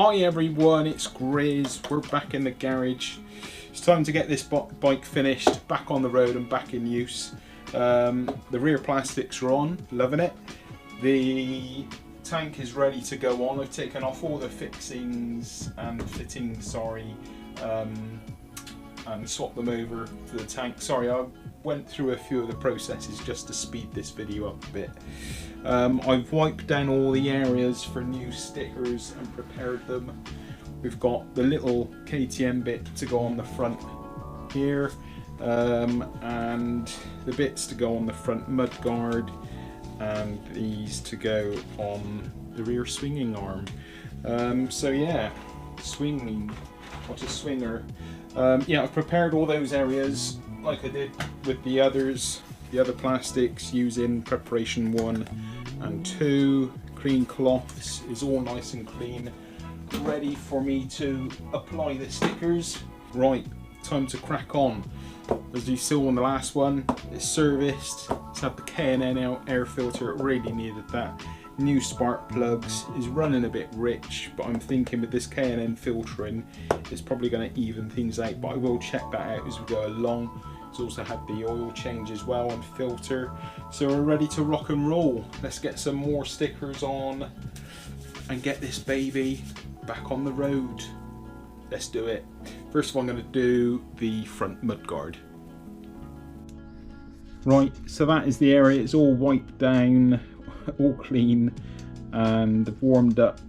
Hi everyone, it's Grizz. We're back in the garage. It's time to get this bike finished, back on the road and back in use. The rear plastics are on, loving it. The tank is ready to go on. I've taken off all the fixings and fittings, and swapped them over to the tank. Sorry, I went through a few of the processes just to speed this video up a bit. I've wiped down all the areas for new stickers and prepared them. We've got the little KTM bit to go on the front here, and the bits to go on the front mudguard, and these to go on the rear swinging arm. So yeah, swinging, what a swinger. Yeah, I've prepared all those areas like I did with the other plastics, using preparation 1 and 2. Clean cloths is all nice and clean, ready for me to apply the stickers. Right, time to crack on. As you saw on the last one, it's serviced. It's had the K&N out air filter, it really needed that. New spark plugs, is running a bit rich, but I'm thinking with this K&N filtering it's probably going to even things out, but I will check that out as we go along. It's also had the oil change as well and filter, so we're ready to rock and roll. Let's get some more stickers on and get this baby back on the road. Let's do it. First of all, I'm going to do the front mudguard. Right, so that is the area. It's all wiped down, all clean, and I've warmed up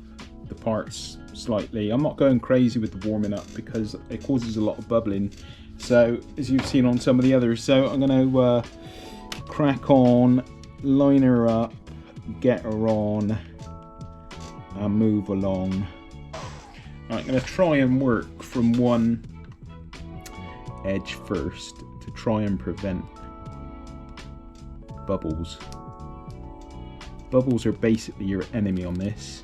the parts slightly. I'm not going crazy with the warming up because it causes a lot of bubbling, so as you've seen on some of the others. So I'm going to crack on, line her up, get her on and move along. Right, I'm going to try and work from one edge first to try and prevent bubbles. Bubbles are basically your enemy on this.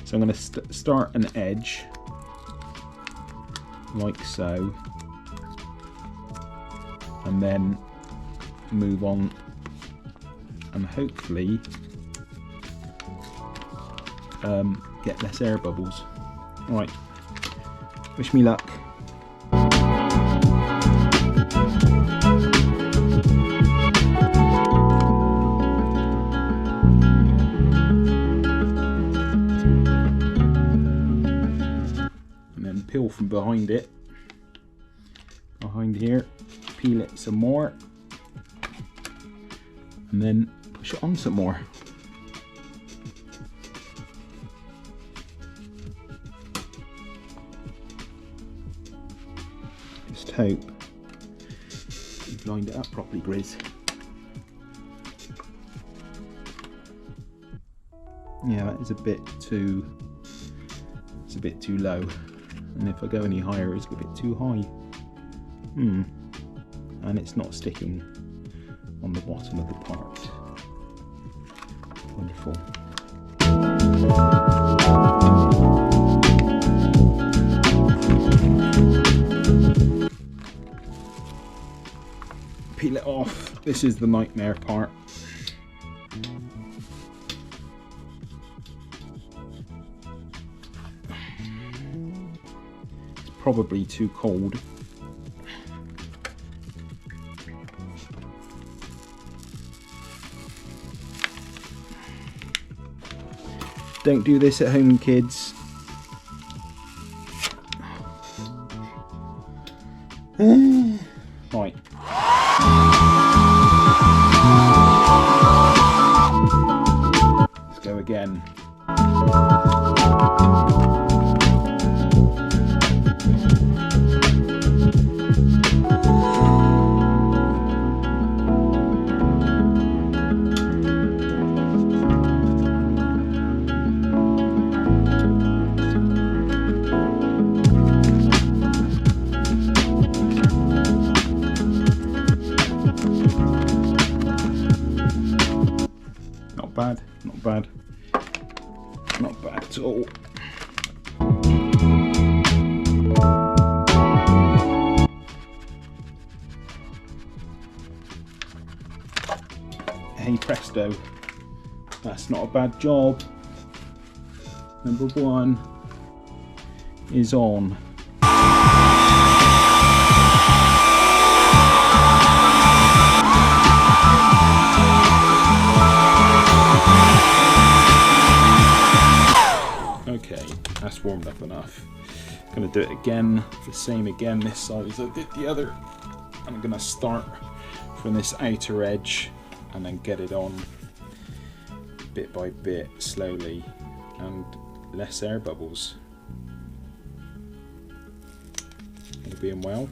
So I'm going to start an edge like so, and then move on and hopefully get less air bubbles. Right, wish me luck. Peel from behind it, behind here, peel it some more, and then push it on some more. Just hope you've lined it up properly, Grizz. Yeah, that is a bit too, it's a bit too low. And if I go any higher, it's a bit too high. And it's not sticking on the bottom of the part. Wonderful. Peel it off. This is the nightmare part. Probably too cold. Don't do this at home, kids. Right. Let's go again. Not bad, not bad. Not bad at all. Hey presto, that's not a bad job. Number one. is on. Okay, that's warmed up enough. I'm going to do it again, the same again this side as I did the other. I'm going to start from this outer edge and then get it on bit by bit, slowly, and less air bubbles. All being well.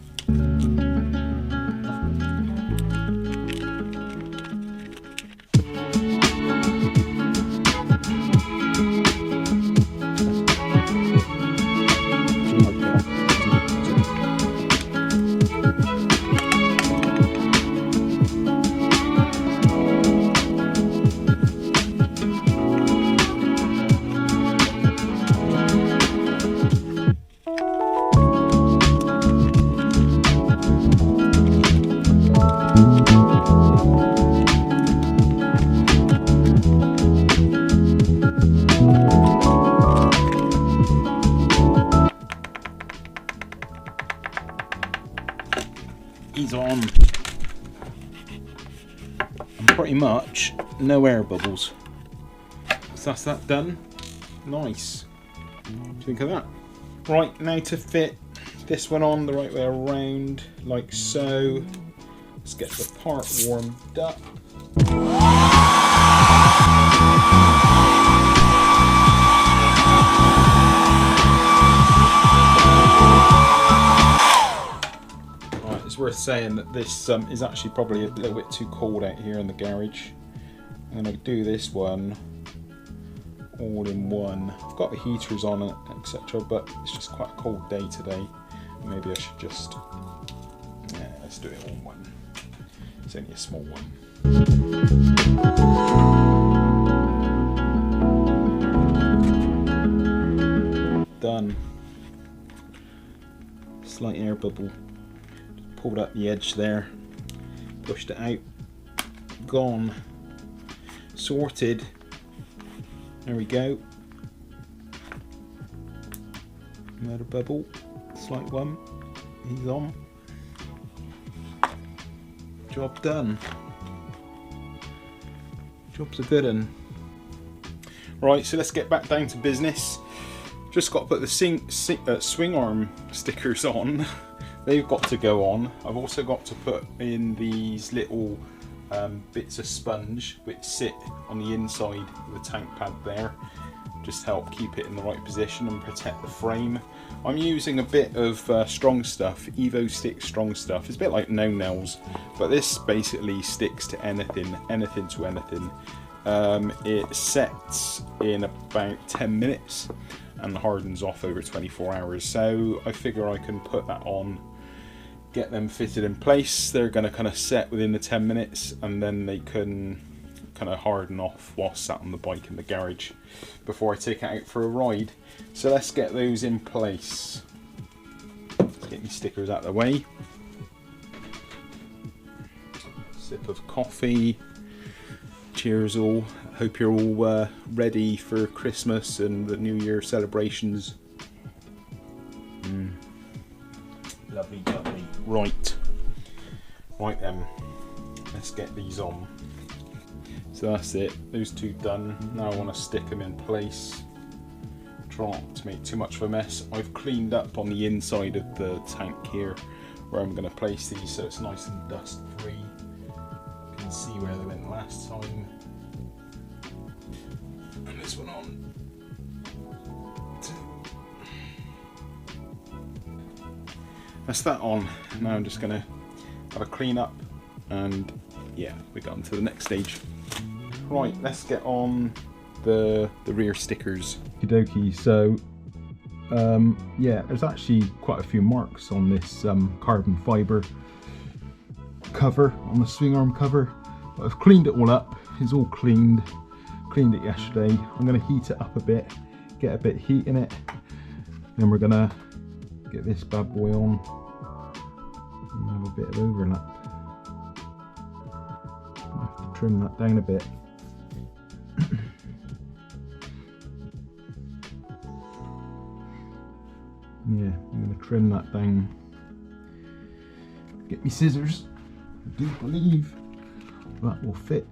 He's on, and pretty much no air bubbles. So that's that done. Nice. What do you think of that? Right, now to fit this one on the right way around, like so. Let's get the part warmed up. It's worth saying that this is actually probably a little bit too cold out here in the garage. I'm going to do this one all in one. I've got the heaters on it, etc., but it's just quite a cold day today. Maybe I should just, yeah, let's do it all in one. It's only a small one. Done. Slight air bubble. Pulled up the edge there, pushed it out, gone, sorted. There we go. Another bubble, slight one. He's on. Job done. Job's a good one. Right, so let's get back down to business. Just got to put the swing arm stickers on. They've got to go on. I've also got to put in these little bits of sponge which sit on the inside of the tank pad there. Just help keep it in the right position and protect the frame. I'm using a bit of strong stuff, Evo Stick strong stuff. It's a bit like no nails, but this basically sticks to anything to anything. It sets in about 10 minutes and hardens off over 24 hours. So I figure I can put that on, get them fitted in place. They're going to kind of set within the 10 minutes and then they can kind of harden off while sat on the bike in the garage before I take it out for a ride. So let's get those in place. Let's get these stickers out of the way. Sip of coffee. Cheers all. Hope you're all ready for Christmas and the New Year celebrations. Lovely, lovely. Right then, let's get these on. So that's it, those two done. Now I want to stick them in place. Try not to make too much of a mess. I've cleaned up on the inside of the tank here where I'm going to place these so it's nice and dust free. You can see where they went last time. And this one on. That's that on. Now I'm just going to have a clean up and yeah, we got on to the next stage. Right, let's get on the rear stickers. Okie dokie, so yeah, there's actually quite a few marks on this carbon fibre cover, on the swing arm cover. But I've cleaned it all up, it's all cleaned it yesterday. I'm going to heat it up a bit, get a bit of heat in it, then we're going to get this bad boy on and have a bit of overlap. I have to trim that down a bit. Yeah, I'm going to trim that down. Get me scissors. I do believe that will fit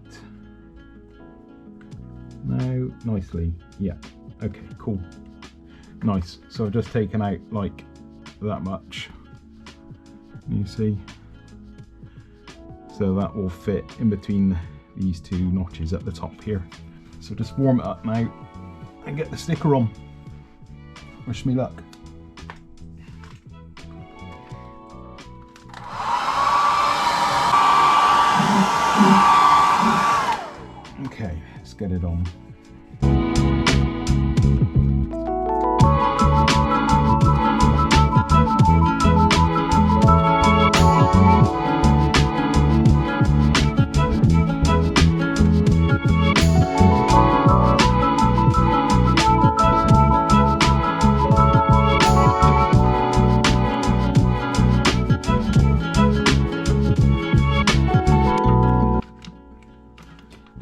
now nicely. Yeah, okay, cool. Nice. So I've just taken out like that much. You see? So that will fit in between these two notches at the top here. So just warm it up now and get the sticker on. Wish me luck. Okay, let's get it on.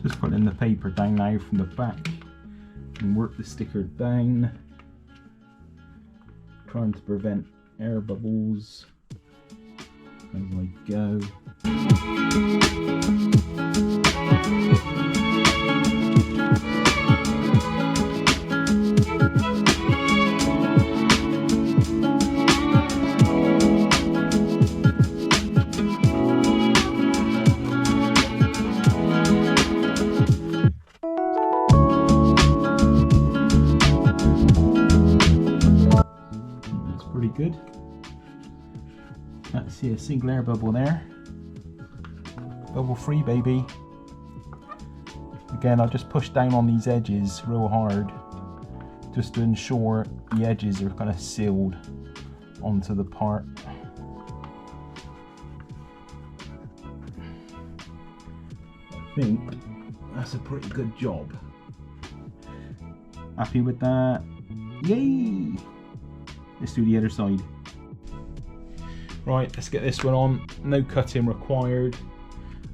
Just putting the paper down now from the back and work the sticker down, trying to prevent air bubbles as I go. Pretty good. Let's see a single air bubble there. Bubble free, baby. Again, I'll just push down on these edges real hard just to ensure the edges are kind of sealed onto the part. I think that's a pretty good job. Happy with that? Yay! Let's do the other side. Right, let's get this one on. No cutting required.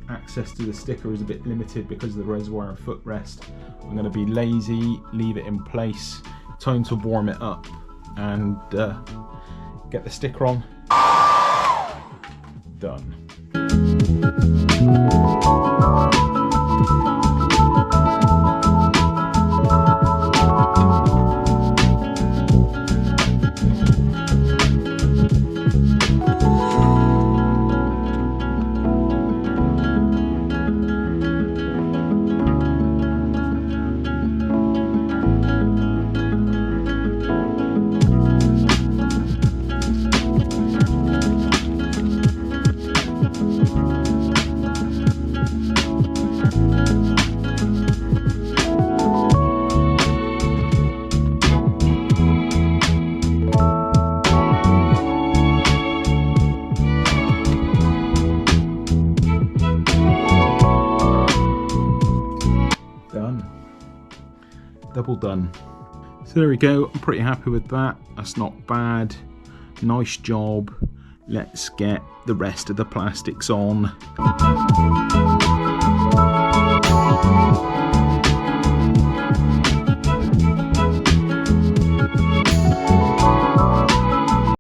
Access to the sticker is a bit limited because of the reservoir and footrest. I'm going to be lazy, leave it in place. Time to warm it up and get the sticker on. Done. Double done. So there we go. I'm pretty happy with that. That's not bad. Nice job. Let's get the rest of the plastics on.